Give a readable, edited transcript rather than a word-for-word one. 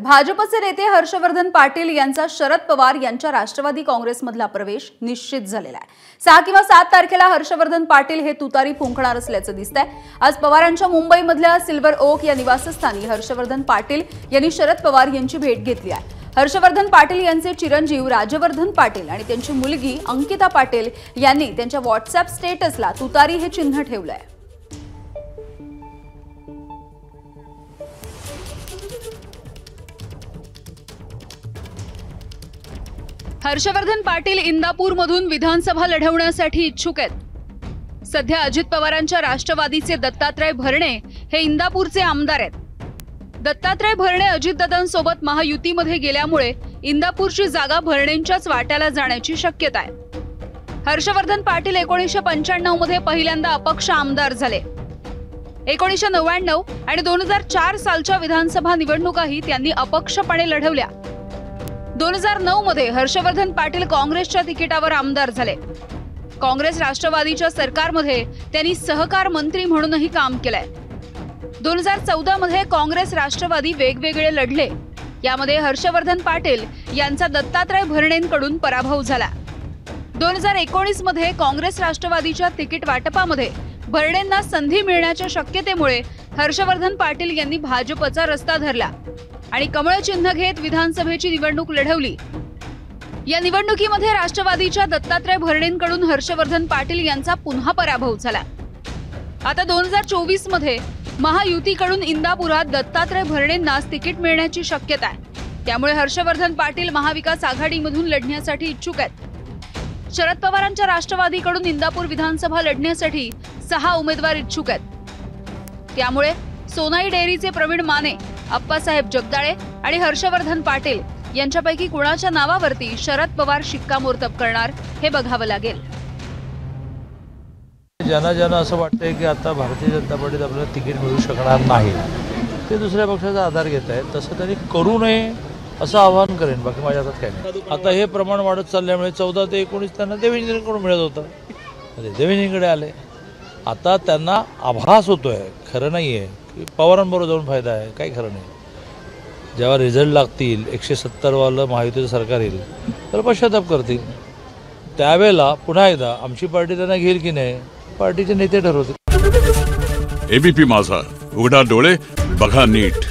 भाजपचे नेते हर्षवर्धन पाटील यांचा शरद पवार यांच्या राष्ट्रवादी काँग्रेसमधला प्रवेश निश्चित झालेला आहे। 6 किंवा 7 तारखेला हर्षवर्धन पाटील हे तुतारी फुंकणार असल्याचं दिसतंय। आज पवारांच्या मुंबईमधल्या सिल्वर ओक या निवासस्थानी हर्षवर्धन पाटील यांनी शरद पवार यांची भेट घेतली आहे। हर्षवर्धन पाटील यांचे चिरंजीव राजवर्धन पाटील आणि त्यांची मुलगी अंकिता पाटील यांनी त्यांच्या व्हॉट्सअप स्टेटसला तुतारी हे चिन्ह ठेवलंय। हर्षवर्धन पाटील इंदापूरमधून विधानसभा लढवण्यासाठी इच्छुक आहेत। सध्या अजित पवारांच्या राष्ट्रवादीचे दत्तात्रय भरणे हे इंदापूरचे आमदार आहेत। दत्तात्रय भरणे अजितदादांसोबत महायुतीमध्ये गेल्यामुळे इंदापूरची जागा भरणेंच्याच वाट्याला जाण्याची शक्यता आहे। हर्षवर्धन पाटील 1995 मध्ये पहिल्यांदा अपक्ष आमदार झाले। 1999 आणि 2004 सालच्या विधानसभा निवडणुकाही त्यांनी अपक्षपणे लढवल्या। 2009 मध्ये हर्षवर्धन पाटील काँग्रेसच्या तिकिटावर आमदार झाले। काँग्रेस राष्ट्रवादीच्या सरकारमध्ये त्यांनी सहकार मंत्री म्हणूनही काम केलंय। 2014 मध्ये काँग्रेस राष्ट्रवादी वेगवेगळे लढले। यामध्ये हर्षवर्धन पाटील यांचा दत्तात्रय भरणेंकडून पराभव झाला। 2019 मध्ये काँग्रेस राष्ट्रवादीच्या तिकीट वाटपामध्ये भरणेंना संधी मिळण्याच्या शक्यतेमुळे हर्षवर्धन पाटील यांनी भाजपचा रस्ता धरला आणि कमळ चिन्ह घेत विधानसभेची निवडणूक लढवली। या निवडणुकीमध्ये राष्ट्रवादीच्या दत्तात्रय भरणेंकडून हर्षवर्धन पाटील यांचा पुन्हा पराभव झाला। आता 2024 मध्ये महायुतीकडून इंदापुरात दत्तात्रय भरणेंनाच तिकीट मिळण्याची शक्यता आहे। त्यामुळे हर्षवर्धन पाटील महाविकास आघाडीमधून लढण्यासाठी इच्छुक आहेत। शरद पवारांच्या राष्ट्रवादीकडून इंदापूर विधानसभा लढण्यासाठी 6 उमेदवार इच्छुक आहेत। त्यामुळे सोनाई डेअरीचे प्रवीण माने, अप्पासाहेब जगदाळे आणि हर्षवर्धन पाटील यांच्यापैकी कुणाच्या नावावरती शरद पवार शिक्कामोर्तब करणार हे बघावं लागेल। ज्यांना असं वाटतंय की आता भारतीय जनता पार्टीत आपल्याला तिकीट मिळू शकणार नाही, ते दुसऱ्या पक्षाचा आधार घेत आहेत। तसं त्यांनी करू नये असं आवाहन करेन, बाकी माझ्या हातात काय नाही। आता हे प्रमाण वाढत चालल्यामुळे 14 ते 19 त्यांना देवेंद्रकडून मिळत होतं, देवेंद्रकडे आले। आता त्यांना आभास होतोय, खरं नाही आहे की पवारांबरोबर जाऊन फायदा आहे, काही खरं नाही। जेव्हा रिझल्ट लागतील, 170 वालं महायुतीचं सरकार येईल, तर पश्चाताप करतील। त्यावेळेला पुन्हा एकदा आमची पार्टी त्यांना घेईल की नाही, पार्टीचे नेते ठरवतील। एबीपी माझा, उघडा डोळे बघा नीट।